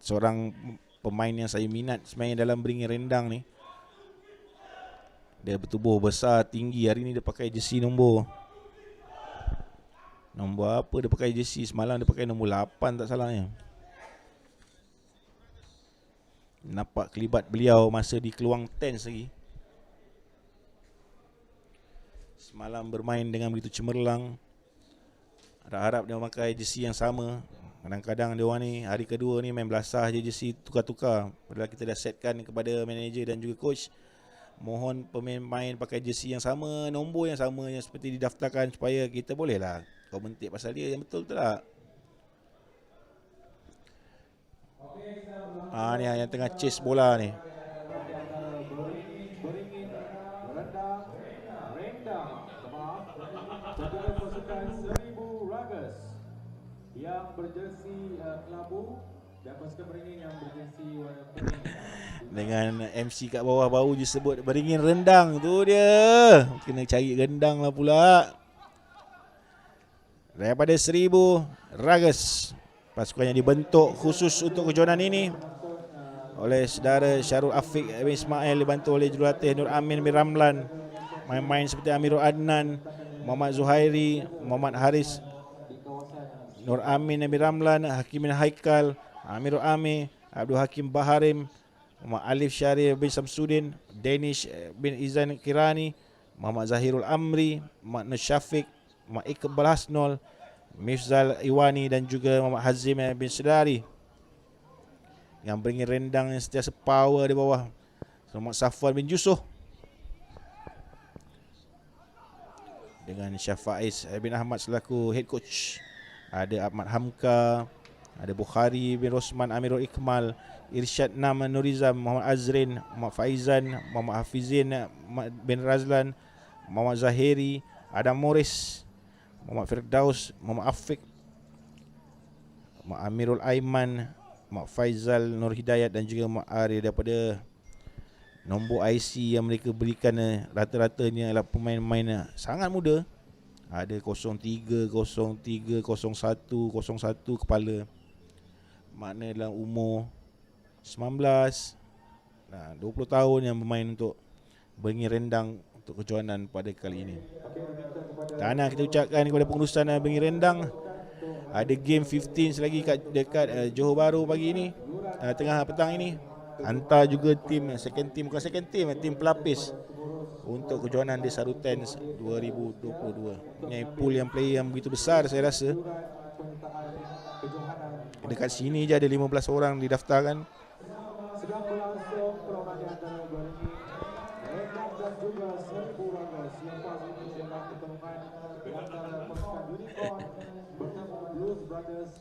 seorang pemain yang saya minat sebenarnya dalam Beringin Rendang ni. Dia bertubuh besar, tinggi. Hari ni dia pakai jersey nombor apa dia pakai jersey? Semalam dia pakai nombor 8 tak salahnya. Nampak kelibat beliau masa di Keluang Tens lagi. Semalam bermain dengan begitu cemerlang. Harap-harap dia memakai jersey yang sama. Kadang-kadang dia orang ni hari kedua ni main belasah je jersey, tukar-tukar. Padahal kita dah setkan kepada manager dan juga coach, mohon pemain-pemain pakai jersey yang sama, nombor yang sama yang seperti didaftarkan, supaya kita bolehlah komentik pasal dia yang betul tak. Ni yang tengah chase bola ni. Yang berjersey kelabu dan pasukan Beringin yang berjersey warna kuning. Dengan MC kat bawah baru je sebut Beringin Rendang tu dia. Kena cari rendang lah pula. Daripada 1000 Ragas, pasukan yang dibentuk khusus untuk kejohanan ini oleh saudara Syarul Afiq bin Ismail, dibantu oleh jurulatih Nur Amin bin Ramlan. Main-main seperti Amirul Adnan, Muhammad Zuhairi, Muhammad Haris, Nur Amin bin Ramlan, Hakim bin Haikal, Amirul Ami, Abdul Hakim Baharim, Muhammad Alif Syarif bin Samsudin, Danish bin Izan Kirani, Muhammad Zahirul Amri, Muhammad Nur Syafiq, Muhammad Iqbal Hasnol, Mifzal Iwani dan juga Muhammad Hazim bin Sedari. Yang Beringin Rendang yang sentiasa power di bawah, Muhammad Safwan bin Yusof dengan Syafaiz bin Ahmad selaku head coach. Ada Ahmad Hamka, ada Bukhari bin Rosman, Amirul Ikmal, Irsyad Nam Nurizam, Muhammad Azrin, Muhammad Faizan, Muhammad Hafizin bin Razlan, Muhammad Zahiri, Adam Morris, Muhammad Firdaus, Muhammad Afiq, Muhammad Amirul Aiman, Muhammad Faizal Nur Hidayat dan juga Muhammad Ari. Daripada nombor IC yang mereka berikan, rata-ratanya adalah pemain-pemain sangat muda. Ada 03, 03, 01, 01 kepala. Makna dalam umur 19, 20 tahun yang bermain untuk Beringin Rendang untuk kejohanan pada kali ini. Tahniah kita ucapkan kepada pengurusan Beringin Rendang. Ada game 15 selagi dekat Johor Bahru pagi ini, tengah petang ini. Hantar juga tim second team, bukan second team, tim pelapis untuk kejohanan di Sarutens 2022. Ini pool yang player yang begitu besar, saya rasa. Dekat sini je ada 15 orang didaftarkan. Sedang berlangsung perlawanan di antara Beringin Rendang dan juga 1000 Ragas. Yang pasti ini adalah pertemuan di antara pasukan Unicorn bertemu Blues Brothers,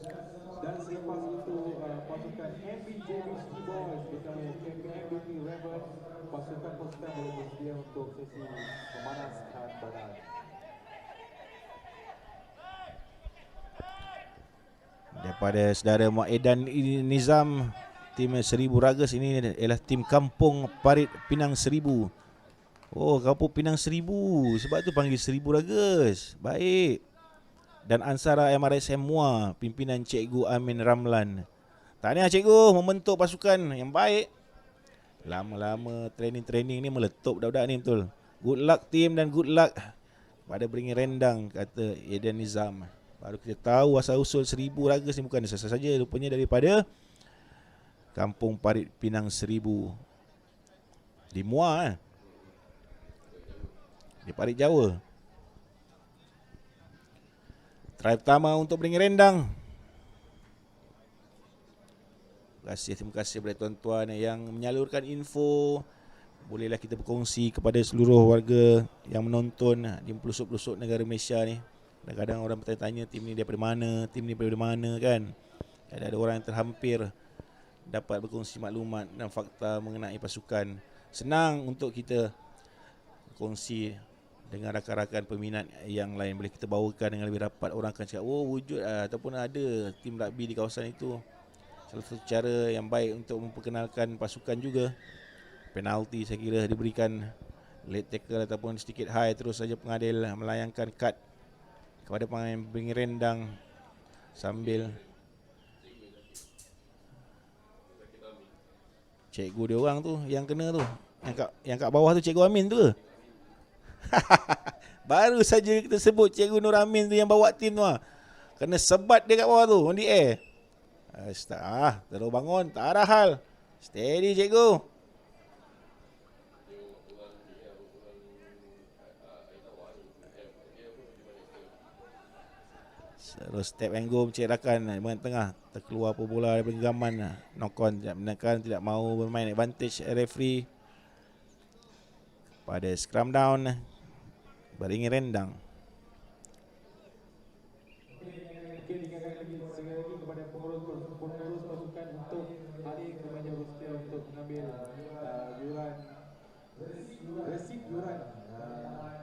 dan selepas itu pasukan MBJB City Boys bertemu MBP Rebel. Pasukan-pasukan boleh bersedia untuk sesi memanaskan badan. Daripada saudara Muaidan Nizam, tim 1000 Ragas ini ialah tim Kampung Parit Pinang 1000. Oh, Kampung Pinang 1000, sebab tu panggil 1000 Ragas. Baik. Dan Ansara MRSM Mua, pimpinan Cikgu Amin Ramlan. Tahniah cikgu membentuk pasukan yang baik. Lama-lama training ni meletup budak-budak ni betul. Good luck team dan good luck pada Beringin Rendang, kata Eden Nizam. Baru kita tahu asal usul 1000 Ragas ni bukan sesa saja, rupanya daripada Kampung Parit Pinang 1000 di Mua, di Parit Jawa. Try pertama untuk Beringin Rendang. Terima kasih kepada tuan-tuan yang menyalurkan info. Bolehlah kita berkongsi kepada seluruh warga yang menonton di pelosok-pelosok negara Malaysia ni. Kadang-kadang orang bertanya-tanya tim ni daripada mana, tim ni daripada mana kan. Ada orang yang terhampir dapat berkongsi maklumat dan fakta mengenai pasukan. Senang untuk kita berkongsi dengan rakan-rakan peminat yang lain. Boleh kita bawakan dengan lebih rapat. Orang akan cakap, oh wujud ataupun ada tim rugby di kawasan itu. Salah satu cara yang baik untuk memperkenalkan pasukan juga. Penalti saya kira diberikan late tackle ataupun sedikit high, terus saja pengadil melayangkan kad kepada pemain Beringin Rendang sambil Cikgu dia orang tu yang kena tu. Yang kat bawah tu Cikgu Amin tu ke? Baru saja kita sebut Cikgu Nur Amin tu yang bawa tim tu. Kena sebat dia kat bawah tu, on the air. Terus bangun, tak ada hal. Steady cikgu. Terus step and go mencerakan bahagian tengah. Terkeluar pun bola daripada genggaman. Knock on, tidak mahu bermain advantage referee. Pada scrum down, beringin rendang. Kepada pengurus pasukan untuk hadir ke meja roster untuk mengambil yuran resit yuran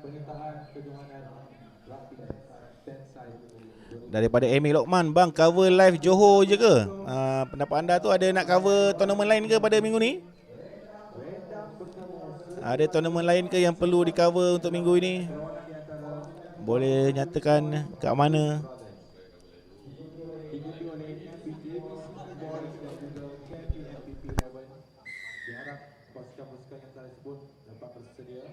penyertaan kejohanan rugby Tensai. Daripada Amy Lokman, bang cover live Johor je ke? Pendapat anda tu ada nak cover tournament lain ke pada minggu ni? Ada tournament lain ke yang perlu di cover untuk minggu ini? Boleh nyatakan kat mana? Diharap pasukan-pasukan yang telah disebut dapat bersedia.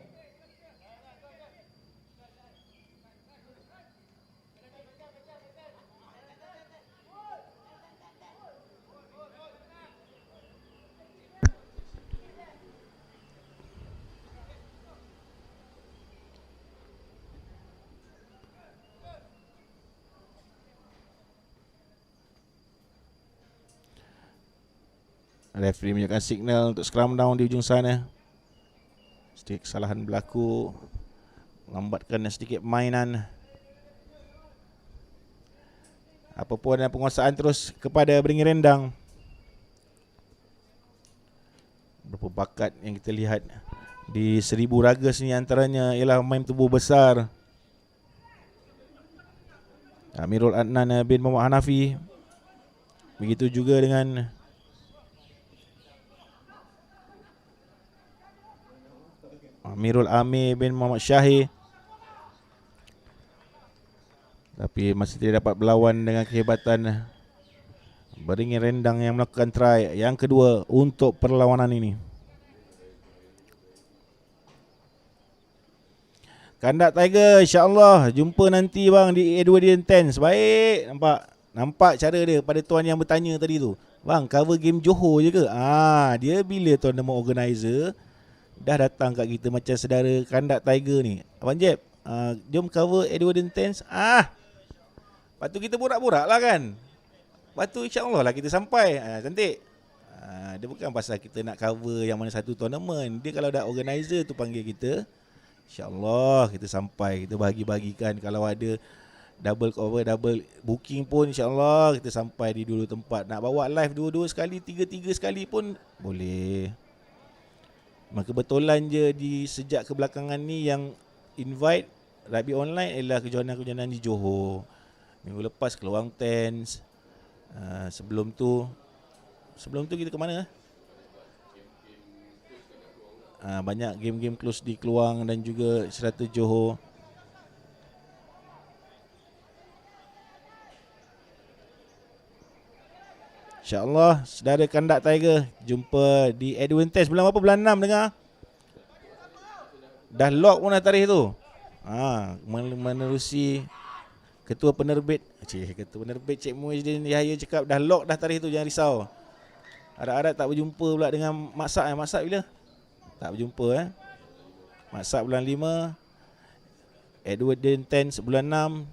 Referee menunjukkan signal untuk scrum down di ujung sana. Sedikit kesalahan berlaku, melambatkan sedikit mainan. Apapun penguasaan terus kepada beringin rendang. Berapa bakat yang kita lihat di 1000 raga sini, antaranya ialah pemain tubuh besar. Amirul Adnan bin Muhammad Hanafi. Begitu juga dengan Amirul Amir bin Muhammad Syahir. Tapi masih tidak dapat berlawan dengan kehebatan beringin rendang yang melakukan try yang kedua untuk perlawanan ini. Kandak Tiger, insyaAllah jumpa nanti bang di Edwardian Tens. Baik, nampak cara dia pada tuan yang bertanya tadi tu. Bang, cover game Johor je ke? Dia bila tournament organizer dah datang kat kita macam saudara Kandak Tiger ni. Abang Jeb, jom cover Edwardian Tens. Lepas tu kita borak-borak lah kan. Lepas tu insyaAllah lah kita sampai. Cantik. Dia bukan pasal kita nak cover yang mana satu tournament. Dia kalau dah organizer tu panggil kita, insyaAllah kita sampai. Kita bahagi-bagikan. Kalau ada double cover, double booking pun insyaAllah kita sampai di dua tempat. Nak bawa live dua-dua sekali, tiga-tiga sekali pun boleh. Maka kebetulan je sejak kebelakangan ni yang invite rugby online ialah kejohanan-kejohanan di Johor. Minggu lepas Keluang Tens. Sebelum tu kita ke mana? Banyak game-game close di Keluang dan juga serata Johor. InsyaAllah saudara Kandak Tiger jumpa di Edwin Test bulan berapa? Bulan 6 dengar. Dah lock pun dah tarikh tu. Menerusi Ketua penerbit Cik Muhyiddin Yahya cakap dah lock dah tarikh tu, jangan risau. Harap-harap tak berjumpa pula dengan Maksak. Maksak bila? Tak berjumpa Maksak bulan 5, Edwin Test bulan 6.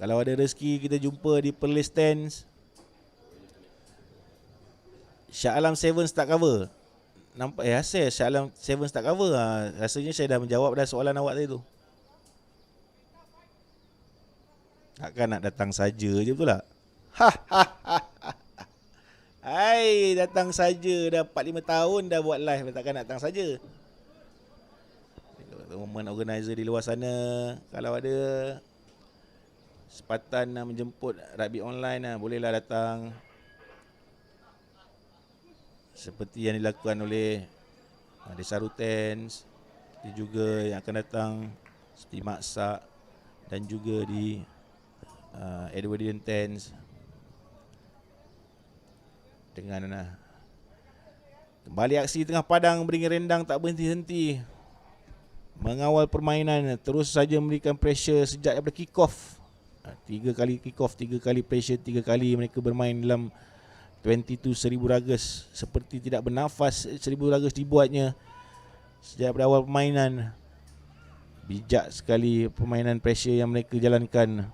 Kalau ada rezeki kita jumpa di Perlis Tens. Shah Alam 7 tak cover. Nampak hasil Shah Alam 7 tak cover. Rasanya saya dah menjawab dah soalan awak tadi tu. Takkan nak datang saja je, betul tak? Hai, datang saja dah 4-5 tahun dah buat live, takkan datang saja. Teman-teman organizer di luar sana, kalau ada sepatan menjemput rugby online, bolehlah datang. Seperti yang dilakukan oleh Desaru Tens, juga yang akan datang seperti Maksak dan juga di Edwardian Tens. dengan kembali aksi tengah padang, Beringin Rendang tak berhenti-henti mengawal permainan, terus saja memberikan pressure sejak daripada kick off. 3 kali kick off, 3 kali pressure, 3 kali mereka bermain dalam 22 Seribu Ragas. Seperti tidak bernafas Seribu Ragas dibuatnya sejak daripada awal permainan. Bijak sekali permainan pressure yang mereka jalankan.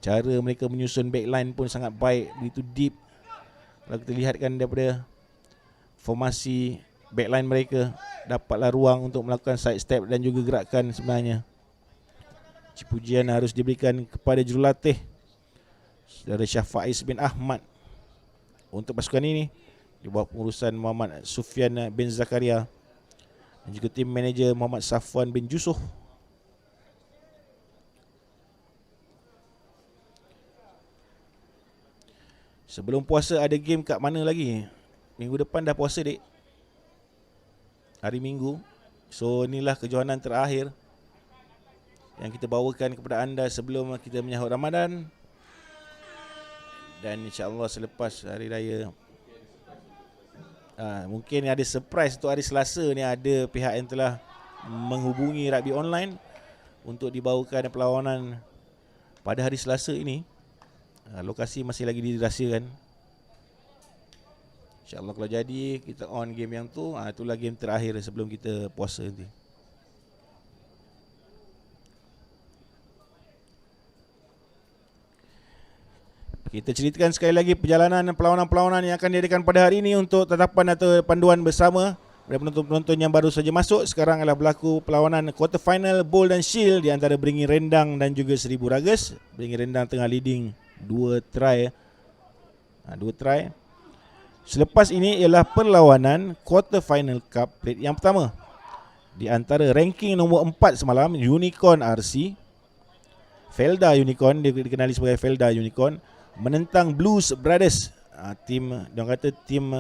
Cara mereka menyusun backline pun sangat baik, begitu deep. Kalau kita lihatkan daripada formasi backline mereka, dapatlah ruang untuk melakukan side step dan juga gerakan sebenarnya. Pujian harus diberikan kepada jurulatih saudara Syah Faiz bin Ahmad untuk pasukan ini di bawah pengurusan Muhammad Sufyan bin Zakaria dan juga tim manager Muhammad Safwan bin Jusuh. Sebelum puasa ada game kat mana lagi? Minggu depan dah puasa, dek. Hari Minggu. So inilah kejohanan terakhir yang kita bawakan kepada anda sebelum kita menyahut Ramadan. Dan insya-Allah selepas hari raya mungkin ada surprise untuk hari Selasa ni. Ada pihak yang telah menghubungi rugby online untuk dibawakan perlawanan pada hari Selasa ini. Lokasi masih lagi dirahsiakan. InsyaAllah kalau jadi kita on game yang tu, itulah game terakhir sebelum kita puasa nanti. Kita ceritakan sekali lagi perjalanan perlawanan-perlawanan yang akan diadakan pada hari ini untuk tetapan atau panduan bersama dari penonton-penonton yang baru saja masuk. Sekarang adalah berlaku perlawanan quarter final Bold dan Shield di antara Beringin Rendang dan juga Seribu Ragas. Beringin Rendang tengah leading 2 try. Selepas ini ialah perlawanan quarter final cup plate yang pertama di antara ranking nombor 4 semalam Unicorn RC, Felda Unicorn, dia dikenali sebagai Felda Unicorn, menentang Blues Brothers, tim dia kata tim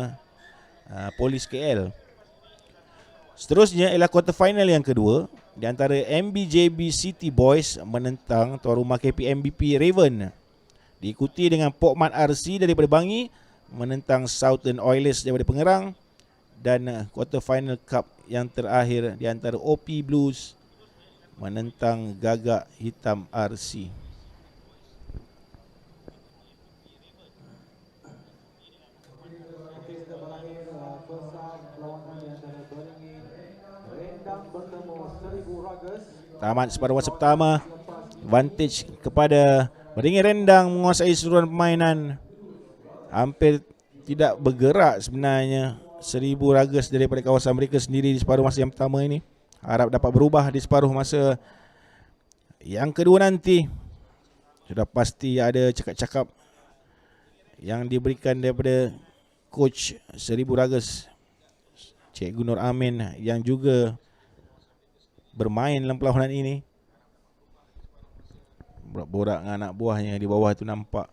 Polis KL. Seterusnya ialah quarter final yang kedua di antara MBJB City Boys menentang tuan rumah KPMBP Raven, diikuti dengan Pokmat RC daripada Bangi menentang Southern Oilers daripada Pengerang, dan quarter final cup yang terakhir di antara OP Blues menentang Gagak Hitam RC. Tamat separuh masa pertama, advantage kepada Beringin Rendang menguasai seluruhan permainan. Hampir tidak bergerak sebenarnya Seribu Ragas daripada kawasan mereka sendiri di separuh masa yang pertama ini. Harap dapat berubah di separuh masa yang kedua nanti. Sudah pasti ada cakap-cakap yang diberikan daripada coach Seribu Ragas, Cikgu Nur Amin, yang juga bermain dalam perlawanan ini. Borak dengan anak buahnya di bawah itu nampak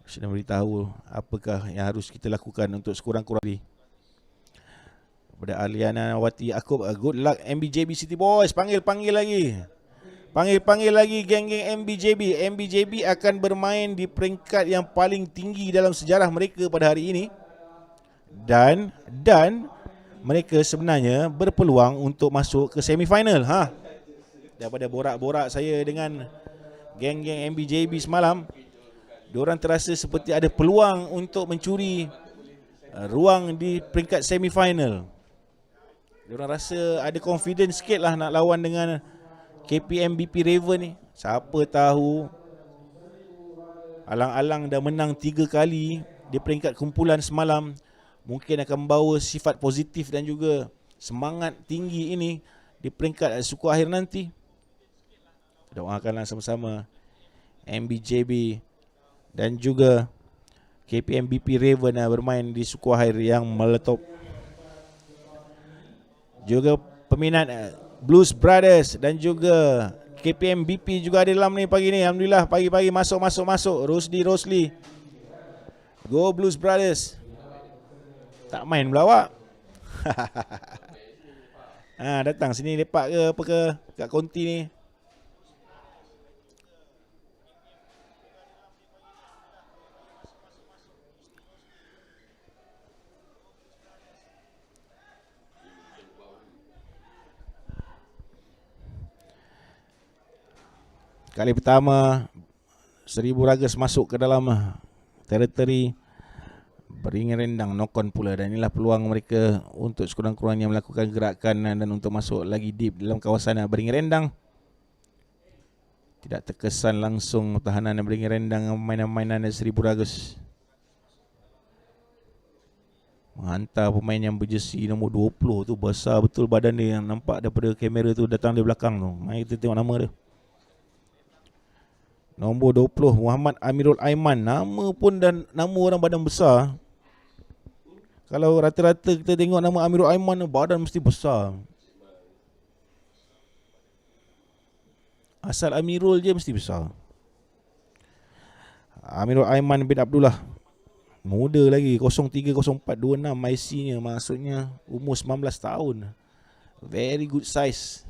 sudah beritahu apakah yang harus kita lakukan untuk sekurang-kurangnya. Kepada Aliana Wati Akub, good luck MBJB City Boys. Panggil lagi. Panggil lagi geng-geng MBJB. MBJB akan bermain di peringkat yang paling tinggi dalam sejarah mereka pada hari ini. Dan mereka sebenarnya berpeluang untuk masuk ke semifinal. Daripada borak-borak saya dengan geng-geng MBJB semalam, diorang terasa seperti ada peluang untuk mencuri ruang di peringkat semifinal. Diorang rasa ada confidence sikit lah nak lawan dengan KPMBP Raven ni. Siapa tahu alang-alang dah menang 3 kali di peringkat kumpulan semalam, mungkin akan membawa sifat positif dan juga semangat tinggi ini di peringkat suku akhir nanti. Doakanlah sama-sama MBJB dan juga KPMBP Raven bermain di suku akhir yang meletup. Juga peminat Blues Brothers dan juga KPMBP juga ada dalam ni pagi ni. Alhamdulillah, pagi-pagi masuk. Rosli. Go Blues Brothers. Tak main melawak. Datang sini lepak ke apa ke kat konti ni. Kali pertama Seribu Ragas masuk ke dalam teritori Beringin Rendang knock on pula. Dan inilah peluang mereka untuk sekurang-kurangnya melakukan gerakan dan untuk masuk lagi deep dalam kawasan Beringin Rendang. Tidak terkesan langsung tahanan Beringin Rendang mainan-mainan Seribu Ragas. Menghantar pemain yang berjersey nombor 20 tu, besar betul badan dia, yang nampak daripada kamera tu datang dari belakang tu. Mari kita tengok nama dia. Nombor 20 Muhammad Amirul Aiman. Nama pun dan nama orang badan besar. Kalau rata-rata kita tengok nama Amirul Aiman, badan mesti besar. Asal Amirul je mesti besar. Amirul Aiman bin Abdullah, muda lagi, 030426 IC-nya, maksudnya umur 19 tahun. Very good size.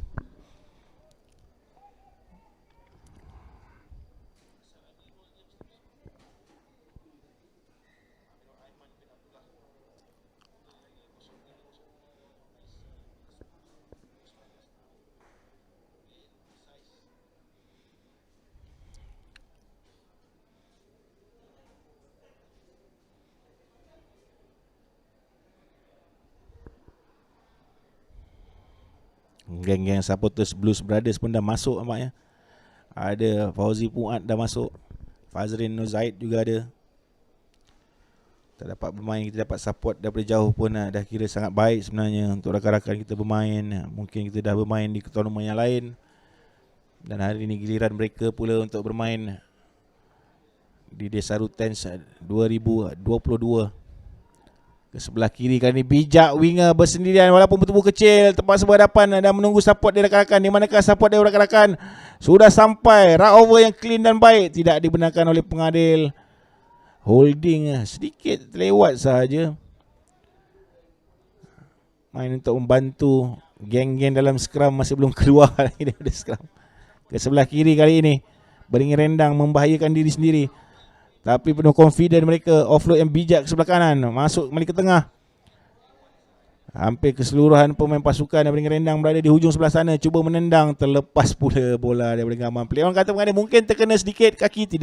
Geng-geng supporters Blues Brothers pun dah masuk nampaknya. Ada Fauzi Puat dah masuk, Fazrin Nur Zaid juga ada. Kita dapat bermain, kita dapat support daripada jauh pun dah kira sangat baik sebenarnya untuk rakan-rakan kita bermain. Mungkin kita dah bermain di tournament yang lain, dan hari ini giliran mereka pula untuk bermain di Desaru Tens 2022. Ke sebelah kiri kali ini bijak winger bersendirian walaupun bertubuh kecil, terpaksa berhadapan dan menunggu support dari rakan-rakan. Di manakah support dari rakan-rakan? Sudah sampai, run over yang clean dan baik, tidak dibenarkan oleh pengadil. Holding sedikit terlewat sahaja. Main untuk membantu geng-geng dalam scrum masih belum keluar lagi daripada scrum. Ke sebelah kiri kali ini Beringin Rendang membahayakan diri sendiri, tapi penuh confident mereka. Offload yang bijak ke sebelah kanan, masuk kembali ke tengah. Hampir keseluruhan pemain pasukan Beringin Rendang berada di hujung sebelah sana, cuba menendang, terlepas pula bola daripada genggaman. Player orang kata pengadil mungkin terkena sedikit kaki,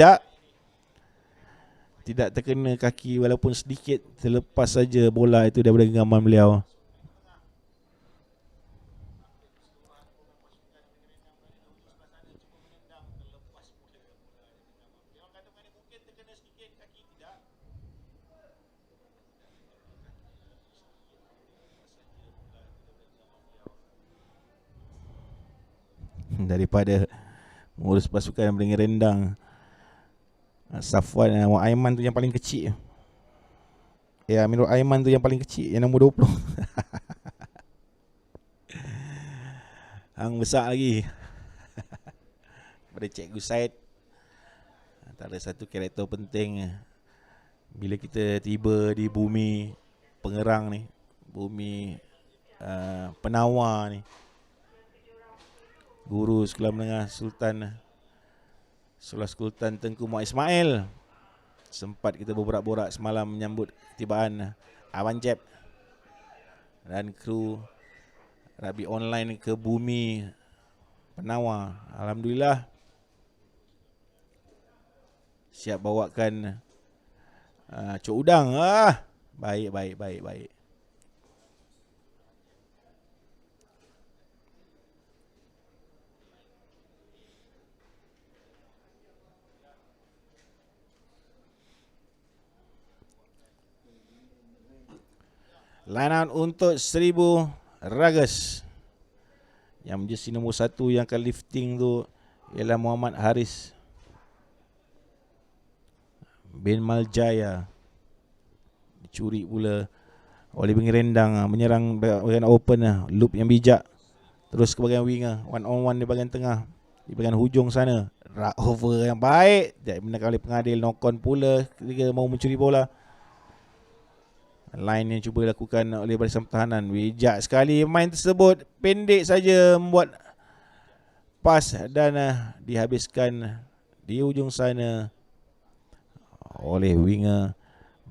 tidak terkena kaki, walaupun sedikit terlepas saja bola itu daripada genggaman beliau. Daripada mengurus pasukan Beringin Rendang, Safwan Aiman tu yang paling kecil. Amirul Aiman tu yang paling kecil, yang nombor 20. Hang besar lagi. Pada Cikgu Said, antara satu karakter penting bila kita tiba di bumi Pengerang ni, bumi penawar ni. Guru Sekolah Menengah Sultan Tengku Muhammad Ismail sempat kita berborak-borak semalam menyambut ketibaan Awan Jeb dan kru rugby online ke bumi penawar. Alhamdulillah siap bawakan cok udang. Baik. Line out untuk Seribu Ragas. Yang menjadi nombor 1 yang akan lifting tu ialah Muhammad Haris bin Maljaya. Dicuri pula oleh Beringin Rendang, menyerang bahagian open, loop yang bijak, terus ke bahagian winger, one on one di bahagian tengah, di bahagian hujung sana. Run over yang baik, tidak dibenarkan oleh pengadil. Knock on pula ketika mau mencuri bola. Line yang cuba dilakukan oleh barisan pertahanan, bijak sekali main tersebut, pendek saja membuat pas dan dihabiskan di hujung sana oleh winger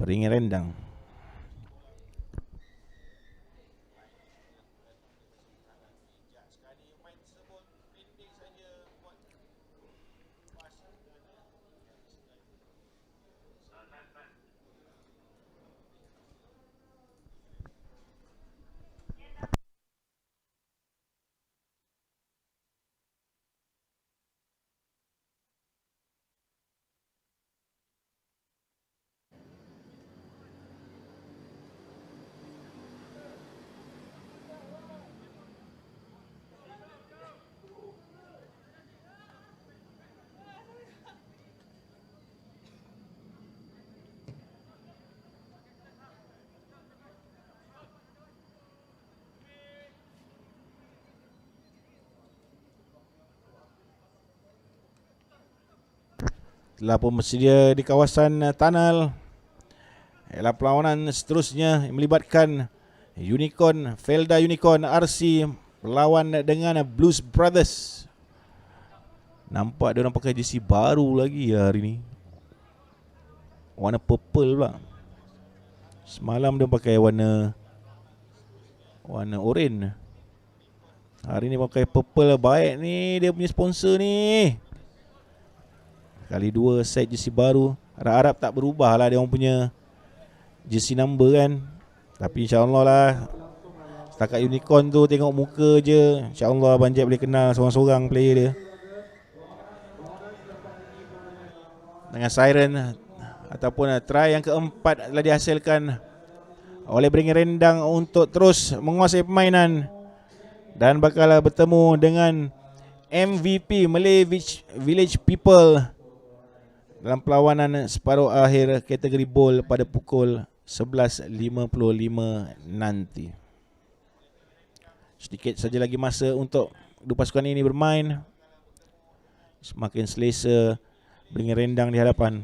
Beringin Rendang. telah pun bersedia di kawasan tunnel. Ialah perlawanan seterusnya yang melibatkan Unicorn, Felda Unicorn RC berlawan dengan Blues Brothers. Nampak dia orang pakai jersey baru lagi hari ni, warna purple pula. Semalam dia pakai warna oranye. Hari ni pakai purple. Baik ni dia punya sponsor ni. Kali dua set jersey baru. Harap-harap tak berubah lah dia orang punya jersey number kan. Tapi insyaAllah lah, setakat Unicorn tu tengok muka je, insyaAllah Abang Jack boleh kenal seorang-seorang player dia. Dengan siren ataupun try yang keempat telah dihasilkan oleh Beringin Rendang untuk terus menguasai permainan dan bakal bertemu dengan MVP Malay Village People dalam perlawanan separuh akhir kategori bowl pada pukul 11.55 nanti. Sedikit saja lagi masa untuk dua pasukan ini bermain. Semakin selesa Beringin Rendang di hadapan.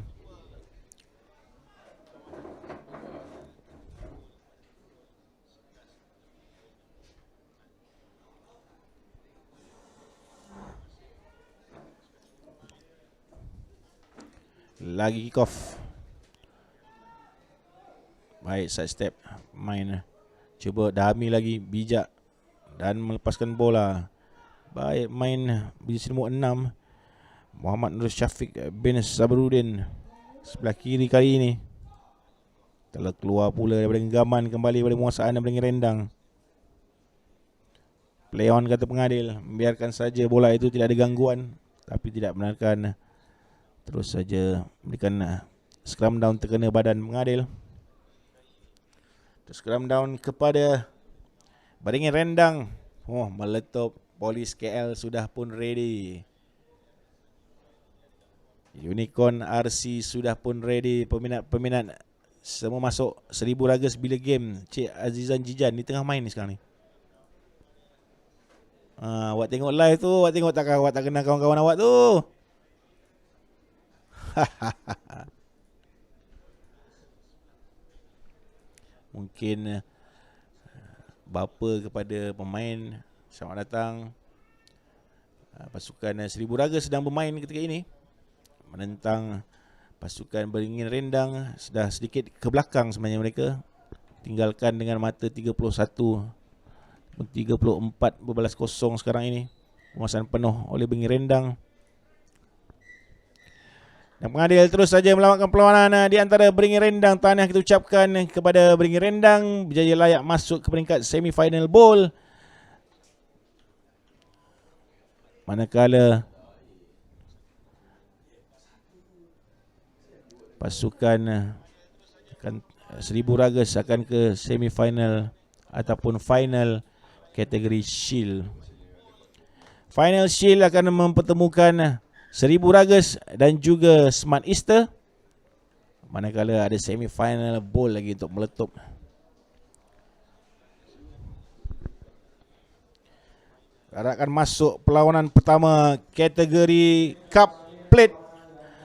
Lagi kick off. Baik, side step main. Cuba dami lagi, bijak dan melepaskan bola. Baik main jersey nombor 6 Muhammad Nur Syafiq bin Sabruddin sebelah kiri kali ini. Telah keluar pula daripada genggaman kembali pada penguasaan Beringin Rendang. Play on kata pengadil, membiarkan saja bola itu tidak ada gangguan, tapi tidak benarkan terus saja memberikan scrum down terkena badan pengadil. Scrum down kepada Beringin Rendang. Oh, meletup. Polis KL sudah pun ready. Unicorn RC sudah pun ready. Peminat-peminat semua masuk 1000 raga bila game. Cik Azizan Jijan ni tengah main ni sekarang ni. Awak tengok live tu, awak tengok tak, awak tak kenal kawan-kawan awak tu. Mungkin bapa kepada pemain, selamat datang. Pasukan 1000 raga sedang bermain ketika ini menentang pasukan Beringin Rendang. Sudah sedikit ke belakang sebenarnya mereka, tinggalkan dengan mata 31-34 berbalas kosong sekarang ini. Penguasaan penuh oleh Beringin Rendang. Dan pengadil terus saja melawankan perlawanan di antara Beringin Rendang. Tahniah kita ucapkan kepada Beringin Rendang, berjaya layak masuk ke peringkat semi-final bowl. Manakala pasukan 1000 raga akan ke semi-final ataupun final kategori Shield. Final Shield akan mempertemukan 1000 ragas dan juga Smart Easter. Manakala ada semi-final bowl lagi untuk meletup. Akan masuk perlawanan pertama kategori Cup Plate